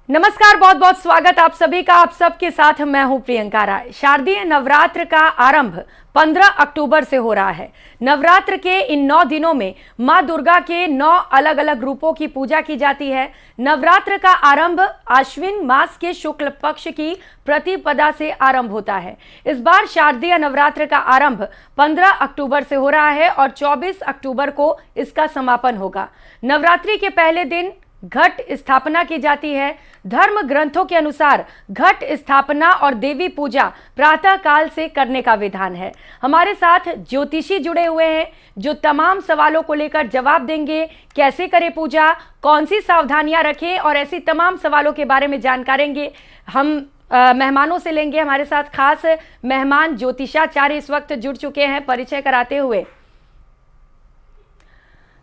नमस्कार, बहुत बहुत स्वागत आप सभी का। आप सबके साथ मैं हूं प्रियंका राय। शारदीय नवरात्र का आरंभ 15 अक्टूबर से हो रहा है। नवरात्र के इन 9 दिनों में मां दुर्गा के 9 अलग अलग रूपों की पूजा की जाती है। नवरात्र का आरंभ आश्विन मास के शुक्ल पक्ष की प्रतिपदा से आरंभ होता है। इस बार शारदीय नवरात्र का आरंभ 15 अक्टूबर से हो रहा है और 24 अक्टूबर को इसका समापन होगा। नवरात्रि के पहले दिन घट स्थापना की जाती है। धर्म ग्रंथों के अनुसार घट स्थापना और देवी पूजा प्रातः काल से करने का विधान है। हमारे साथ ज्योतिषी जुड़े हुए हैं जो तमाम सवालों को लेकर जवाब देंगे। कैसे करें पूजा, कौन सी सावधानियां रखें और ऐसी तमाम सवालों के बारे में जानकारेंगे। हम मेहमानों से लेंगे। हमारे साथ खास मेहमान ज्योतिषाचार्य इस वक्त जुड़ चुके हैं। परिचय कराते हुए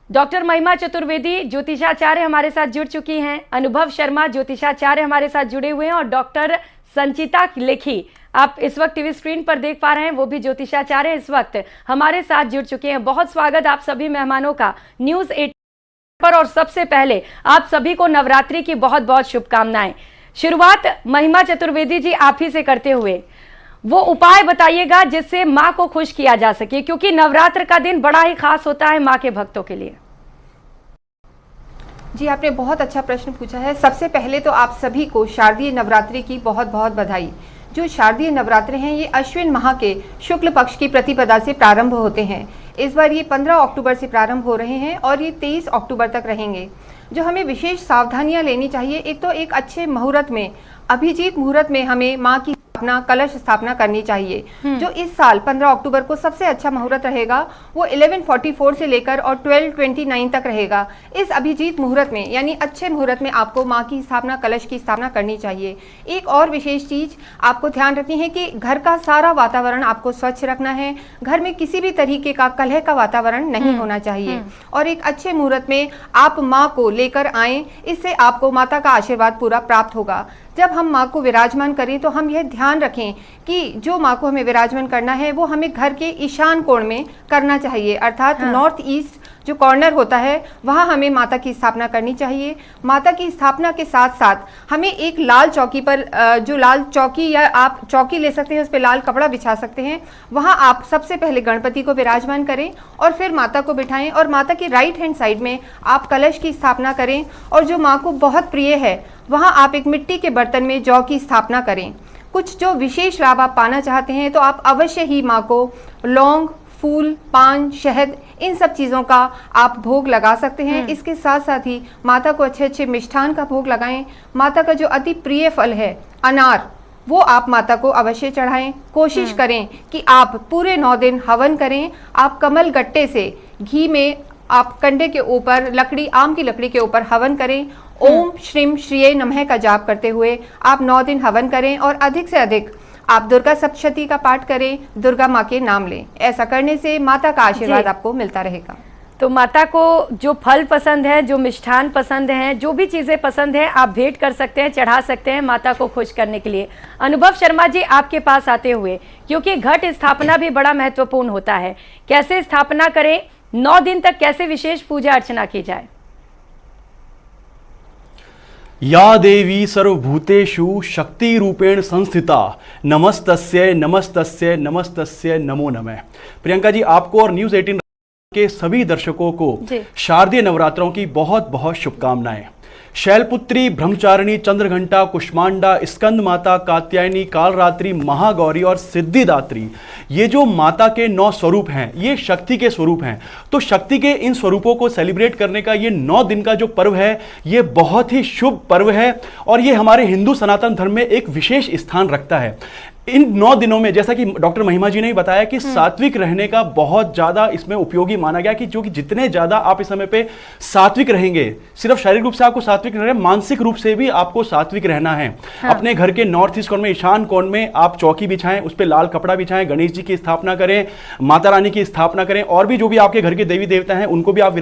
डॉक्टर महिमा चतुर्वेदी ज्योतिषाचार्य हमारे साथ जुड़ चुकी हैं। अनुभव शर्मा ज्योतिषाचार्य हमारे साथ जुड़े हुए हैं और डॉक्टर संचिता लेखी आप इस वक्त टीवी स्क्रीन पर देख पा रहे हैं, वो भी ज्योतिषाचार्य इस वक्त हमारे साथ जुड़ चुके हैं। बहुत स्वागत आप सभी मेहमानों का न्यूज़ 18 पर। और सबसे पहले आप सभी को नवरात्रि की बहुत बहुत शुभकामनाएं। शुरुआत महिमा चतुर्वेदी जी आप ही से करते हुए वो उपाय बताइएगा जिससे माँ को खुश किया जा सके, क्योंकि नवरात्र का दिन बड़ा ही खास होता है माँ के भक्तों के लिए। जी, आपने बहुत अच्छा प्रश्न पूछा है। सबसे पहले तो आप सभी को शारदीय नवरात्रि की बहुत बहुत बधाई। जो शारदीय नवरात्रे हैं ये अश्विन माह के शुक्ल पक्ष की प्रतिपदा से प्रारंभ होते हैं। इस बार ये 15 अक्टूबर से प्रारंभ हो रहे हैं और ये 23 अक्टूबर तक रहेंगे। जो हमें विशेष सावधानियां लेनी चाहिए, एक तो एक अच्छे मुहूर्त में, अभिजीत मुहूर्त में हमें माँ की अपना कलश स्थापना करनी चाहिए। जो इस साल 15 अक्टूबर को सबसे अच्छा मुहूर्त रहेगा वो 11:44 से लेकर और 12:29 तक रहेगा। इस अभिजीत मुहूर्त में यानी अच्छे मुहूर्त में आपको माँ की स्थापना, कलश की स्थापना करनी चाहिए। एक और विशेष चीज आपको ध्यान रखनी है कि घर का सारा वातावरण आपको स्वच्छ रखना है। घर में किसी भी तरीके का कलह का वातावरण नहीं होना चाहिए। और एक अच्छे मुहूर्त में आप माँ को लेकर आएं, इससे आपको माता का आशीर्वाद पूरा प्राप्त होगा। जब हम माँ को विराजमान करें तो हम यह ध्यान रखें कि जो माँ को हमें विराजमान करना है वो हमें घर के ईशान कोण में करना चाहिए, अर्थात नॉर्थ ईस्ट जो कॉर्नर होता है वहाँ हमें माता की स्थापना करनी चाहिए। माता की स्थापना के साथ साथ हमें एक लाल चौकी पर, जो लाल चौकी या आप चौकी ले सकते हैं, उस पर लाल कपड़ा बिछा सकते हैं, वहाँ आप सबसे पहले गणपति को विराजमान करें और फिर माता को बिठाएं और माता की राइट हैंड साइड में आप कलश की स्थापना करें। और जो माँ को बहुत प्रिय है वहाँ आप एक मिट्टी के बर्तन में जौ की स्थापना करें। कुछ जो विशेष लाभ आप पाना चाहते हैं तो आप अवश्य ही माँ को लौंग, फूल, पान, शहद, इन सब चीज़ों का आप भोग लगा सकते हैं। इसके साथ साथ ही माता को अच्छे अच्छे मिष्ठान का भोग लगाएं। माता का जो अति प्रिय फल है अनार, वो आप माता को अवश्य चढ़ाएं। कोशिश करें कि आप पूरे 9 दिन हवन करें। आप कमल गट्टे से घी में आप कंडे के ऊपर लकड़ी, आम की लकड़ी के ऊपर हवन करें। ओम श्रीम श्रीये नमः का जाप करते हुए आप 9 दिन हवन करें और अधिक से अधिक आप दुर्गा सप्तशती का पाठ करें, दुर्गा माँ के नाम लें। ऐसा करने से माता का आशीर्वाद आपको मिलता रहेगा। तो माता को जो फल पसंद है, जो मिष्ठान पसंद हैं, जो भी चीज़ें पसंद हैं आप भेंट कर सकते हैं, चढ़ा सकते हैं माता को खुश करने के लिए। अनुभव शर्मा जी आपके पास आते हुए, क्योंकि घट स्थापना भी बड़ा महत्वपूर्ण होता है, कैसे स्थापना करें, 9 दिन तक कैसे विशेष पूजा अर्चना की जाए। या देवी सर्वभूतेषु शक्ति रूपेण संस्थिता नमस्तस्यै नमस्तस्यै नमस्तस्यै नमो नमः। प्रियंका जी, आपको और न्यूज़ 18 के सभी दर्शकों को शारदीय नवरात्रों की बहुत बहुत शुभकामनाएं। शैलपुत्री, ब्रह्मचारिणी, चंद्रघंटा, कुष्मांडा, स्कंद माता, कात्यायनी, कालरात्रि, महागौरी और सिद्धिदात्री, ये जो माता के 9 स्वरूप हैं ये शक्ति के स्वरूप हैं। तो शक्ति के इन स्वरूपों को सेलिब्रेट करने का ये 9 दिन का जो पर्व है ये बहुत ही शुभ पर्व है और ये हमारे हिंदू सनातन धर्म में एक विशेष स्थान रखता है। इन 9 दिनों में जैसा कि डॉक्टर महिमा जी ने ही बताया कि सात्विक रहने का बहुत ज्यादा इसमें उपयोगी माना गया कि जो कि जितने ज्यादा आप इस समय पे सात्विक रहेंगे, सिर्फ शारीरिक रूप से आपको सात्विक रहना है, मानसिक रूप से भी आपको सात्विक रहना है। अपने घर के नॉर्थ ईस्ट कोण में, ईशान कोण में आप चौकी बिछाएं, उस पर लाल कपड़ा बिछाएं, गणेश जी की स्थापना करें, माता रानी की स्थापना करें और भी जो भी आपके घर के देवी देवता हैं उनको भी आप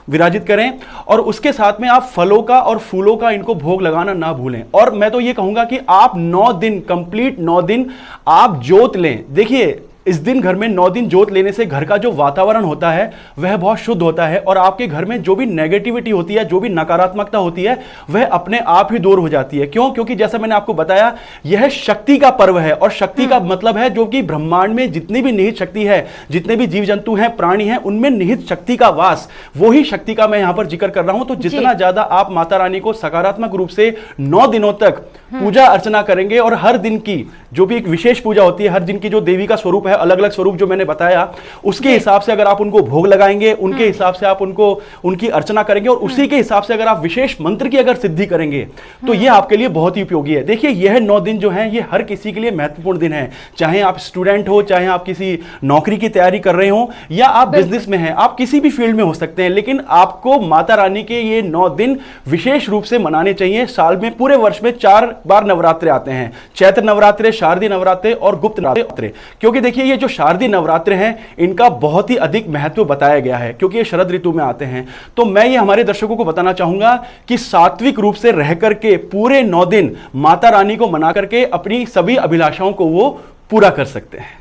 विराजित करें। और उसके साथ में आप फलों का और फूलों का इनको भोग लगाना ना भूलें। और मैं तो ये कहूंगा कि आप 9 दिन कंप्लीट 9 दिन आप जोत लें। देखिए इस दिन घर में 9 दिन जोत लेने से घर का जो वातावरण होता है वह बहुत शुद्ध होता है और आपके घर में जो भी नेगेटिविटी होती है, जो भी नकारात्मकता होती है, वह अपने आप ही दूर हो जाती है। क्यों? क्योंकि जैसा मैंने आपको बताया, यह शक्ति का पर्व है और शक्ति का मतलब है जो कि ब्रह्मांड में जितनी भी निहित शक्ति है, जितने भी जीव जंतु हैं, प्राणी हैं, उनमें निहित शक्ति का वास, वही शक्ति का मैं यहां पर जिक्र कर रहा हूं। तो जितना ज्यादा आप माता रानी को सकारात्मक रूप से 9 दिनों तक पूजा अर्चना करेंगे और हर दिन की जो भी एक विशेष पूजा होती है, हर दिन की जो देवी का स्वरूप है, अलग अलग स्वरूप जो मैंने बताया, उसके हिसाब से अगर आप उनको भोग लगाएंगे, उनके हिसाब से आप उनको उनकी अर्चना करेंगे और उसी के हिसाब से अगर आप विशेष मंत्र की अगर सिद्धि करेंगे तो यह आपके लिए बहुत ही उपयोगी है। देखिए, यह 9 दिन जो है, ये हर किसी के लिए महत्वपूर्ण दिन है। चाहे आप स्टूडेंट हो, चाहे आप किसी नौकरी की तैयारी कर रहे हो, या आप बिजनेस में हैं, आप किसी भी फील्ड में हो सकते हैं, लेकिन आपको माता रानी के ये 9 दिन विशेष रूप से मनाने चाहिए। साल में, पूरे वर्ष में 4 बार नवरात्रे आते हैं, चैत्र नवरात्रे, शारदीय नवरात्रे और गुप्त नवरात्रे। क्योंकि देखिए, ये जो शारदीय नवरात्रे हैं, इनका बहुत ही अधिक महत्व बताया गया है क्योंकि ये शरद ऋतु में आते हैं। तो मैं ये हमारे दर्शकों को बताना चाहूंगा कि सात्विक रूप से रह करके पूरे 9 दिन माता रानी को मना करके अपनी सभी अभिलाषाओं को वो पूरा कर सकते हैं।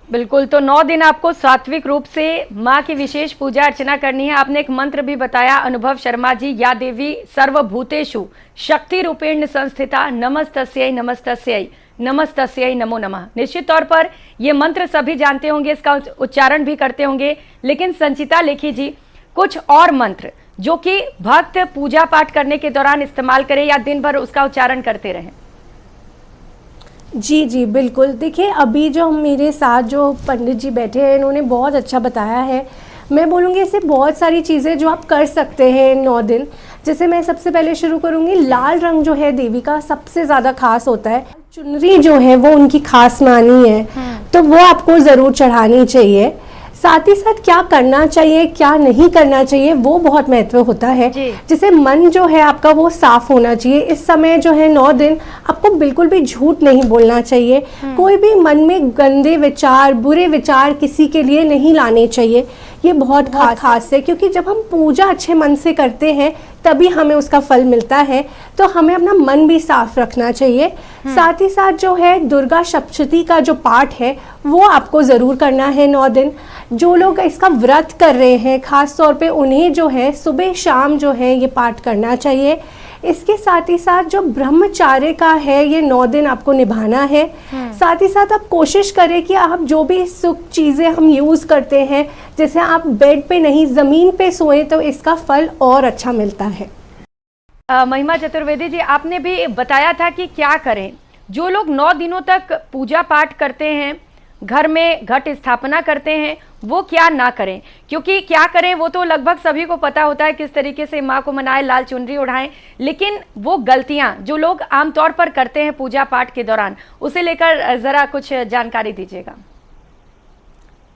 बिल्कुल, तो 9 दिन आपको सात्विक रूप से माँ की विशेष पूजा अर्चना करनी है। आपने एक मंत्र भी बताया, अनुभव शर्मा जी, या देवी सर्वभूतेषु शक्ति रूपेण संस्थिता नमस्तस्यै नमस्तस्यै नमस्तस्यै नमो नमः। निश्चित तौर पर ये मंत्र सभी जानते होंगे, इसका उच्चारण भी करते होंगे, लेकिन संचिता लेखी जी, कुछ और मंत्र जो कि भक्त पूजा पाठ करने के दौरान इस्तेमाल करें या दिन भर उसका उच्चारण करते रहें। जी जी बिल्कुल। देखिए, अभी जो मेरे साथ जो पंडित जी बैठे हैं, इन्होंने बहुत अच्छा बताया है। मैं बोलूँगी ऐसे बहुत सारी चीज़ें जो आप कर सकते हैं 9 दिन। जैसे मैं सबसे पहले शुरू करूँगी, लाल रंग जो है देवी का सबसे ज़्यादा खास होता है। चुनरी जो है वो उनकी खास मानी है, तो वो आपको ज़रूर चढ़ानी चाहिए। साथ ही साथ क्या करना चाहिए, क्या नहीं करना चाहिए, वो बहुत महत्व होता है। जैसे मन जो है आपका वो साफ होना चाहिए। इस समय जो है 9 दिन आपको बिल्कुल भी झूठ नहीं बोलना चाहिए। कोई भी मन में गंदे विचार, बुरे विचार किसी के लिए नहीं लाने चाहिए। ये बहुत खास है, क्योंकि जब हम पूजा अच्छे मन से करते हैं तभी हमें उसका फल मिलता है। तो हमें अपना मन भी साफ रखना चाहिए। साथ ही साथ जो है दुर्गा सप्तशती का जो पाठ है वो आपको ज़रूर करना है 9 दिन। जो लोग इसका व्रत कर रहे हैं, ख़ास तौर पे उन्हें जो है सुबह शाम जो है ये पाठ करना चाहिए। इसके साथ ही साथ जो ब्रह्मचार्य का है, ये 9 दिन आपको निभाना है। साथ ही साथ आप कोशिश करें कि आप जो भी सुख चीज़ें हम यूज़ करते हैं, जैसे आप बेड पे नहीं ज़मीन पे सोएं, तो इसका फल और अच्छा मिलता है। महिमा चतुर्वेदी जी, आपने भी बताया था कि क्या करें। जो लोग 9 दिनों तक पूजा पाठ करते हैं, घर में घट स्थापना करते हैं, वो क्या ना करें, क्योंकि क्या करें वो तो लगभग सभी को पता होता है, किस तरीके से माँ को मनाएं, लाल चुनरी उड़ाएं, लेकिन वो गलतियां जो लोग आमतौर पर करते हैं पूजा पाठ के दौरान, उसे लेकर जरा कुछ जानकारी दीजिएगा।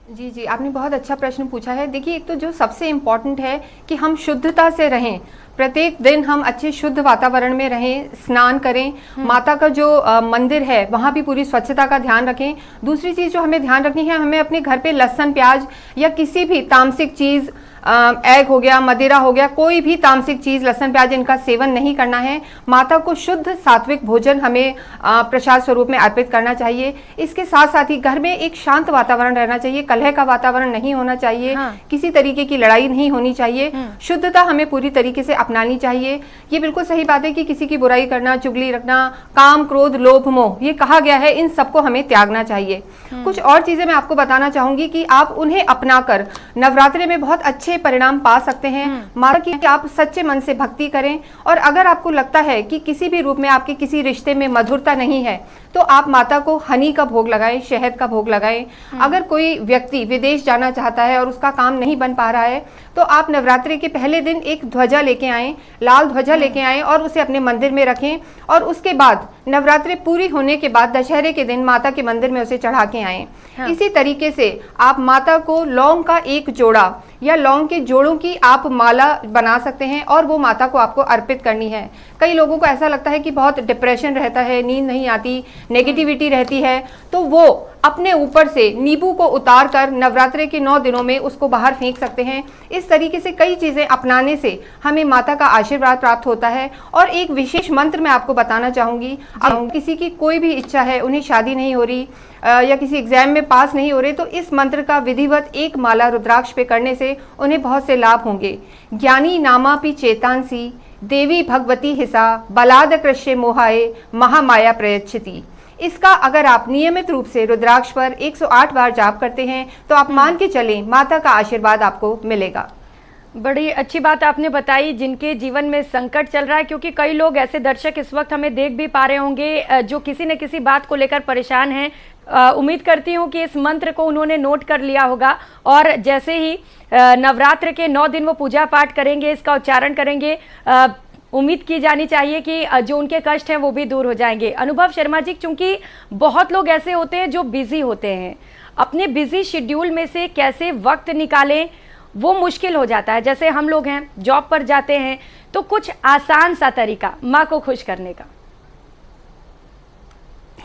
जी जी, आपने बहुत अच्छा प्रश्न पूछा है। देखिए, एक तो जो सबसे इम्पॉर्टेंट है कि हम शुद्धता से रहें, प्रत्येक दिन हम अच्छे शुद्ध वातावरण में रहें, स्नान करें, माता का जो मंदिर है वहाँ भी पूरी स्वच्छता का ध्यान रखें। दूसरी चीज़ जो हमें ध्यान रखनी है, हमें अपने घर पे लहसुन प्याज या किसी भी तामसिक चीज़, एग हो गया, मदिरा हो गया, कोई भी तामसिक चीज़, लहसुन प्याज, इनका सेवन नहीं करना है। माता को शुद्ध सात्विक भोजन हमें प्रसाद स्वरूप में अर्पित करना चाहिए। इसके साथ साथ ही घर में एक शांत वातावरण रहना चाहिए, कलह का वातावरण नहीं होना चाहिए, किसी तरीके की लड़ाई नहीं होनी चाहिए। शुद्धता हमें पूरी तरीके से अपनानी चाहिए। ये बिल्कुल सही बात है कि किसी की बुराई करना, चुगली रखना, काम, क्रोध, लोभ, मोह, ये कहा गया है, इन सबको हमें त्यागना चाहिए। कुछ और चीज़ें मैं आपको बताना चाहूँगी कि आप उन्हें अपनाकर नवरात्रि में बहुत अच्छे परिणाम पा सकते हैं। माता की आप सच्चे मन से भक्ति करें, और अगर आपको लगता है कि किसी भी रूप में आपके किसी रिश्ते में मधुरता नहीं है, तो आप माता को हनी का भोग लगाएं, शहद का भोग लगाएं। अगर कोई व्यक्ति विदेश जाना चाहता है और उसका काम नहीं बन पा रहा है, तो आप नवरात्रि के पहले दिन एक ध्वजा लेके आएं, लाल ध्वजा लेके आएं और उसे अपने मंदिर में रखें, और उसके बाद नवरात्रि पूरी होने के बाद दशहरे के दिन माता के मंदिर में उसे चढ़ा के आएं। इसी तरीके से आप माता को लौंग का एक जोड़ा या लौंग के जोड़ों की आप माला बना सकते हैं, और वो माता को आपको अर्पित करनी है। कई लोगों को ऐसा लगता है कि बहुत डिप्रेशन रहता है, नींद नहीं आती, नेगेटिविटी रहती है, तो वो अपने ऊपर से नींबू को उतार कर नवरात्रे के 9 दिनों में उसको बाहर फेंक सकते हैं। इस तरीके से कई चीज़ें अपनाने से हमें माता का आशीर्वाद प्राप्त होता है। और एक विशेष मंत्र मैं आपको बताना चाहूँगी, किसी की कोई भी इच्छा है, उन्हें शादी नहीं हो रही या किसी एग्जाम में पास नहीं हो रहे, तो इस मंत्र का विधिवत एक माला रुद्राक्ष पे करने से उन्हें बहुत से लाभ होंगे। ज्ञानी नामापि चेतांसी देवी भगवती हिसा बलाद कृष्य मोहाए महामाया प्रयच्छति। इसका अगर आप नियमित रूप से रुद्राक्ष पर 108 बार जाप करते हैं तो आप मान के चलें माता का आशीर्वाद आपको मिलेगा। बड़ी अच्छी बात आपने बताई जिनके जीवन में संकट चल रहा है, क्योंकि कई लोग ऐसे दर्शक इस वक्त हमें देख भी पा रहे होंगे जो किसी न किसी बात को लेकर परेशान हैं। उम्मीद करती हूँ कि इस मंत्र को उन्होंने नोट कर लिया होगा और जैसे ही नवरात्र के 9 दिन वो पूजा पाठ करेंगे, इसका उच्चारण करेंगे, उम्मीद की जानी चाहिए कि जो उनके कष्ट हैं वो भी दूर हो जाएंगे। अनुभव शर्मा जी, क्योंकि बहुत लोग ऐसे होते हैं जो बिजी होते हैं, अपने बिजी शेड्यूल में से कैसे वक्त निकालें वो मुश्किल हो जाता है। जैसे हम लोग हैं, जॉब पर जाते हैं, तो कुछ आसान सा तरीका माँ को खुश करने का।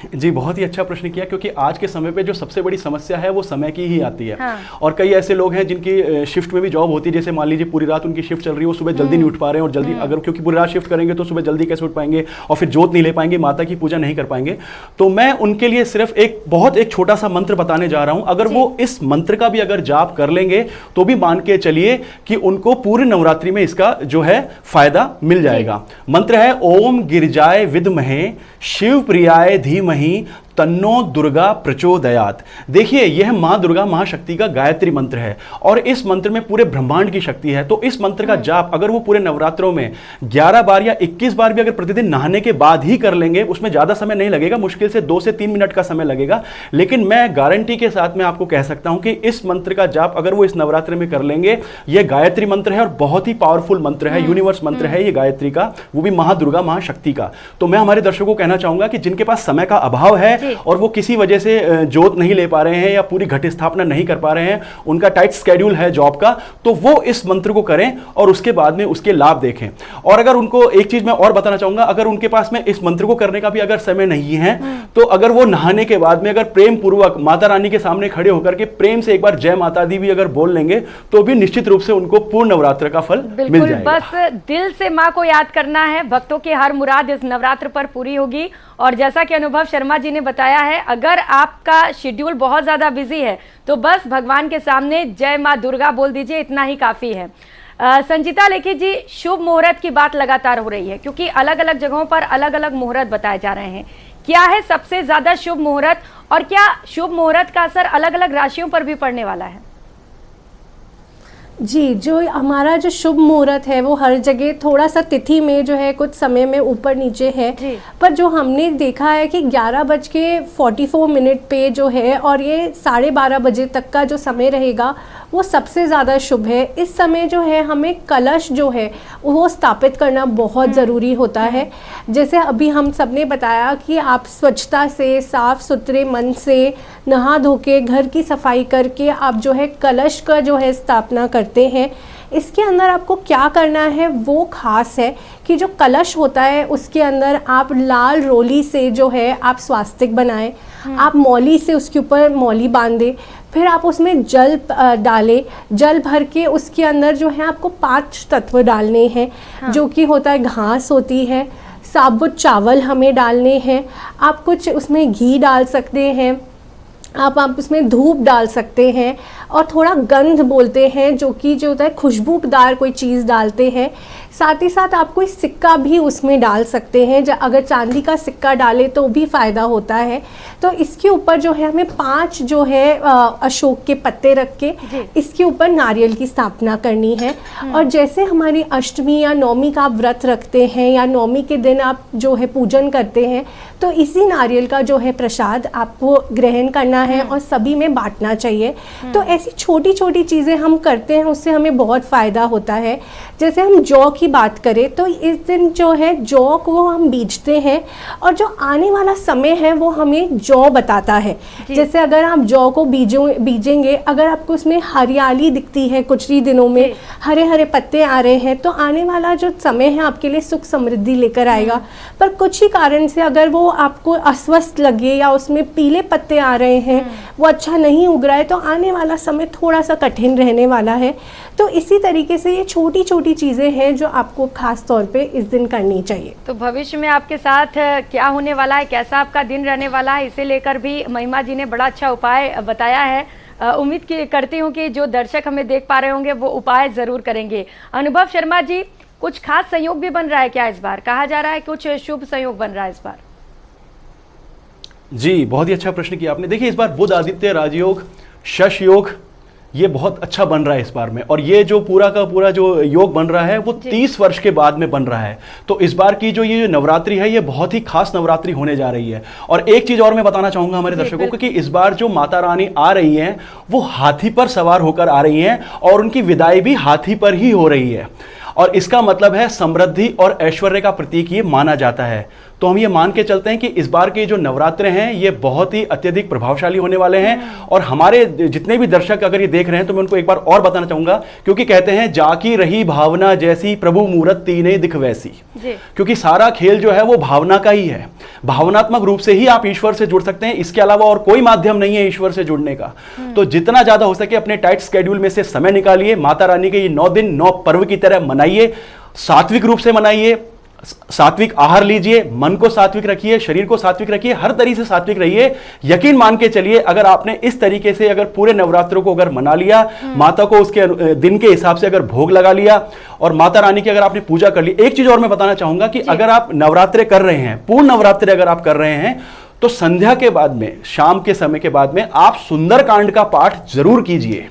जी, बहुत ही अच्छा प्रश्न किया, क्योंकि आज के समय पे जो सबसे बड़ी समस्या है वो समय की ही आती है। हाँ। और कई ऐसे लोग हैं जिनकी शिफ्ट में भी जॉब होती है, जैसे मान लीजिए पूरी रात उनकी शिफ्ट चल रही है, वो सुबह जल्दी नहीं उठ पा रहे हैं, और जल्दी अगर क्योंकि पूरी रात शिफ्ट करेंगे तो सुबह जल्दी कैसे उठ पाएंगे और फिर जोत नहीं ले पाएंगे, माता की पूजा नहीं कर पाएंगे। तो मैं उनके लिए सिर्फ एक छोटा सा मंत्र बताने जा रहा हूं। अगर वो इस मंत्र का भी अगर जाप कर लेंगे तो भी मान के चलिए कि उनको पूरे नवरात्रि में इसका जो है फायदा मिल जाएगा। मंत्र है ओम गिरिजाय विद्महे शिव प्रियाय धीमहि तन्नो दुर्गा प्रचोदयात। देखिए, यह मां दुर्गा महाशक्ति का गायत्री मंत्र है और इस मंत्र में पूरे ब्रह्मांड की शक्ति है। तो इस मंत्र का जाप अगर वो पूरे नवरात्रों में 11 बार या 21 बार भी अगर प्रतिदिन नहाने के बाद ही कर लेंगे, उसमें ज्यादा समय नहीं लगेगा, मुश्किल से 2 से 3 मिनट का समय लगेगा, लेकिन मैं गारंटी के साथ में आपको कह सकता हूं कि इस मंत्र का जाप अगर वो इस नवरात्र में कर लेंगे, यह गायत्री मंत्र है और बहुत ही पावरफुल मंत्र है, यूनिवर्स मंत्र है ये गायत्री का, वो भी महादुर्गा महाशक्ति का। तो मैं हमारे दर्शकों को कहना चाहूंगा कि जिनके पास समय का अभाव है और वो किसी वजह से जोत नहीं ले पा रहे हैं या पूरी घट स्थापना नहीं कर पा रहे हैं, उनका टाइट स्केड्यूल है जॉब का, तो वो इस मंत्र को करें और उसके बाद में उसके लाभ देखें। और अगर उनको एक चीज मैं और बताना चाहूंगा, अगर उनके पास में इस मंत्र को करने का भी अगर समय नहीं है तो अगर वो नहाने के बाद में अगर प्रेम पूर्वक माता रानी के सामने खड़े होकर के प्रेम से एक बार जय माता दी भी अगर बोल लेंगे तो भी निश्चित रूप से उनको पूर्ण नवरात्र का फल मिल जाएगा। बस दिल से माँ को याद करना है, भक्तों की हर मुराद इस नवरात्र पर पूरी होगी। और जैसा कि अनुभव शर्मा जी ने बताया है, अगर आपका शेड्यूल बहुत ज़्यादा बिजी है तो बस भगवान के सामने जय माँ दुर्गा बोल दीजिए, इतना ही काफ़ी है। संचिता लेखी जी, शुभ मुहूर्त की बात लगातार हो रही है क्योंकि अलग अलग जगहों पर अलग अलग मुहूर्त बताए जा रहे हैं। क्या है सबसे ज़्यादा शुभ मुहूर्त और क्या शुभ मुहूर्त का असर अलग अलग राशियों पर भी पड़ने वाला है? जी, जो हमारा जो शुभ मुहूर्त है वो हर जगह थोड़ा सा तिथि में जो है कुछ समय में ऊपर नीचे है, पर जो हमने देखा है कि 11:44 पे जो है और ये 12:30 बजे तक का जो समय रहेगा वो सबसे ज़्यादा शुभ है। इस समय जो है हमें कलश जो है वो स्थापित करना बहुत ज़रूरी होता है। जैसे अभी हम सब ने बताया कि आप स्वच्छता से, साफ सुथरे मन से, नहा धो के, घर की सफाई करके आप जो है कलश का जो है स्थापना करते हैं। इसके अंदर आपको क्या करना है वो खास है कि जो कलश होता है उसके अंदर आप लाल रोली से जो है आप स्वास्तिक बनाएं, आप मौली से उसके ऊपर मौली बांधें, फिर आप उसमें जल डालें, जल भर के उसके अंदर जो है आपको 5 तत्व डालने हैं। जो कि होता है घास होती है, साबुत चावल हमें डालने हैं, आप कुछ उसमें घी डाल सकते हैं, आप उसमें धूप डाल सकते हैं और थोड़ा गंध बोलते हैं जो कि जो होता है खुशबूदार कोई चीज़ डालते हैं। साथ ही साथ आप कोई सिक्का भी उसमें डाल सकते हैं, अगर चांदी का सिक्का डालें तो भी फ़ायदा होता है। तो इसके ऊपर जो है हमें 5 जो है अशोक के पत्ते रख के इसके ऊपर नारियल की स्थापना करनी है। और जैसे हमारी अष्टमी या नवमी का आप व्रत रखते हैं या नवमी के दिन आप जो है पूजन करते हैं, तो इसी नारियल का जो है प्रसाद आपको ग्रहण करना है और सभी में बांटना चाहिए। तो ऐसी छोटी छोटी चीज़ें हम करते हैं उससे हमें बहुत फ़ायदा होता है। जैसे हम जौ की बात करें तो इस दिन जो है जौ को हम बीजते हैं और जो आने वाला समय है वो हमें जौ बताता है। जैसे अगर आप जौ को बीजेंगे, अगर आपको उसमें हरियाली दिखती है, कुछ ही दिनों में हरे हरे पत्ते आ रहे हैं, तो आने वाला जो समय है आपके लिए सुख समृद्धि लेकर आएगा। पर कुछ ही कारण से अगर वो आपको अस्वस्थ लगे या उसमें पीले पत्ते आ रहे हैं, वो अच्छा नहीं उग रहा है, तो आने वाला समय थोड़ा सा कठिन रहने वाला है। तो इसी तरीके से ये छोटी छोटी चीज़ें हैं जो आपको खास तौर पे इस दिन करनी चाहिए। तो भविष्य में आपके साथ क्या होने वाला है, कैसा आपका दिन रहने वाला है, इसे लेकर भी महिमा जी ने बड़ा अच्छा उपाय बताया है। उम्मीद करती हूँ कि जो दर्शक हमें देख पा रहे होंगे वो उपाय ज़रूर करेंगे। अनुभव शर्मा जी, कुछ खास संयोग भी बन रहा है क्या इस बार? कहा जा रहा है कुछ शुभ संयोग बन रहा है इस बार। जी, बहुत ही अच्छा प्रश्न किया आपने। देखिए, इस बार बुध आदित्य राजयोग, शश योग, ये बहुत अच्छा बन रहा है इस बार में। और ये जो पूरा का पूरा जो योग बन रहा है वो 30 वर्ष के बाद में बन रहा है। तो इस बार की जो ये नवरात्रि है ये बहुत ही खास नवरात्रि होने जा रही है। और एक चीज और मैं बताना चाहूंगा हमारे दर्शकों को कि इस बार जो माता रानी आ रही हैं वो हाथी पर सवार होकर आ रही हैं और उनकी विदाई भी हाथी पर ही हो रही है। और इसका मतलब है समृद्धि और ऐश्वर्य का प्रतीक ये माना जाता है। तो हम ये मान के चलते हैं कि इस बार के जो नवरात्र हैं ये बहुत ही अत्यधिक प्रभावशाली होने वाले हैं। और हमारे जितने भी दर्शक अगर ये देख रहे हैं तो मैं उनको एक बार और बताना चाहूंगा, क्योंकि कहते हैं जाकी रही भावना जैसी प्रभु मूरत तीने दिख वैसी। क्योंकि सारा खेल जो है वो भावना का ही है। भावनात्मक रूप से ही आप ईश्वर से जुड़ सकते हैं, इसके अलावा और कोई माध्यम नहीं है ईश्वर से जुड़ने का। तो जितना ज्यादा हो सके अपने टाइट स्केड्यूल में से समय निकालिए, माता रानी के ये 9 दिन 9 पर्व की तरह मनाइए, सात्विक रूप से मनाइए, सात्विक आहार लीजिए, मन को सात्विक रखिए, शरीर को सात्विक रखिए, हर तरीके से सात्विक रहिए। यकीन मान के चलिए अगर आपने इस तरीके से अगर पूरे नवरात्रों को अगर मना लिया, माता को उसके दिन के हिसाब से अगर भोग लगा लिया और माता रानी की अगर आपने पूजा कर ली। एक चीज और मैं बताना चाहूंगा कि अगर आप नवरात्रे कर रहे हैं, पूर्ण नवरात्रे अगर आप कर रहे हैं, तो संध्या के बाद में, शाम के समय के बाद में आप सुंदरकांड का पाठ जरूर कीजिए।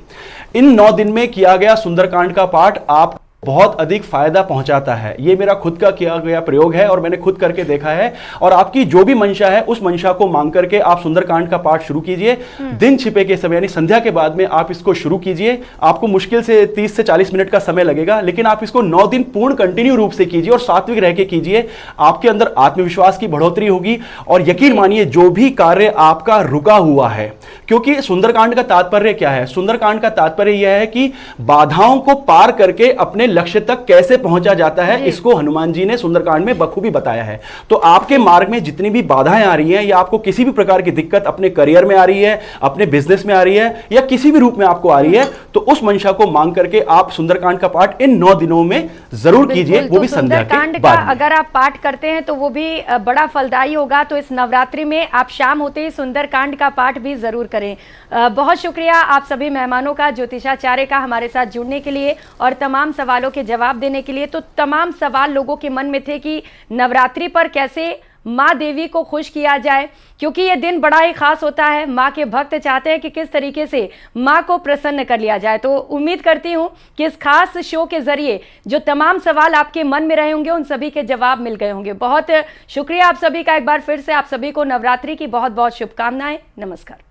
इन 9 दिन में किया गया सुंदरकांड का पाठ आप बहुत अधिक फायदा पहुंचाता है। ये मेरा खुद का किया गया प्रयोग है और मैंने खुद करके देखा है। और आपकी जो भी मंशा है उस मंशा को मांग करके आप सुंदरकांड का पाठ शुरू कीजिए। दिन छिपे के समय यानी संध्या के बाद में आप इसको शुरू कीजिए। आपको मुश्किल से 30 से 40 मिनट का समय लगेगा, लेकिन आप इसको 9 दिन पूर्ण कंटिन्यू रूप से कीजिए और सात्विक रह के कीजिए। आपके अंदर आत्मविश्वास की बढ़ोतरी होगी और यकीन मानिए जो भी कार्य आपका रुका हुआ है, क्योंकि सुंदरकांड का तात्पर्य क्या है? सुंदरकांड का तात्पर्य यह है कि बाधाओं को पार करके अपने लक्ष्य तक कैसे पहुंचा जाता है। इसको हनुमान जी ने सुंदरकांड में बखूबी बताया है। तो आपके मार्ग में जितनी भी बाधाएं आ रही हैं या आपको किसी भी प्रकार की दिक्कत अपने करियर में आ रही है, अपने बिजनेस में आ रही है या किसी भी रूप में आपको आ रही है, तो उस मंशा को मांग करके आप सुंदरकांड का पाठ इन 9 दिनों में जरूर कीजिए, वो भी संध्या के बाद में। अगर आप पाठ करते हैं तो वो भी बड़ा फलदायी होगा। तो इस नवरात्रि में आप शाम होते ही सुंदरकांड का पाठ भी जरूर करें। बहुत शुक्रिया आप सभी मेहमानों का, ज्योतिषाचार्य का, हमारे साथ जुड़ने के लिए और तमाम सवालों के जवाब देने के लिए। तो तमाम सवाल लोगों के मन में थे कि नवरात्रि पर कैसे माँ देवी को खुश किया जाए, क्योंकि ये दिन बड़ा ही खास होता है। माँ के भक्त चाहते हैं कि किस तरीके से माँ को प्रसन्न कर लिया जाए। तो उम्मीद करती हूँ कि इस खास शो के जरिए जो तमाम सवाल आपके मन में रहे होंगे उन सभी के जवाब मिल गए होंगे। बहुत शुक्रिया आप सभी का एक बार फिर से। आप सभी को नवरात्रि की बहुत बहुत शुभकामनाएं। नमस्कार।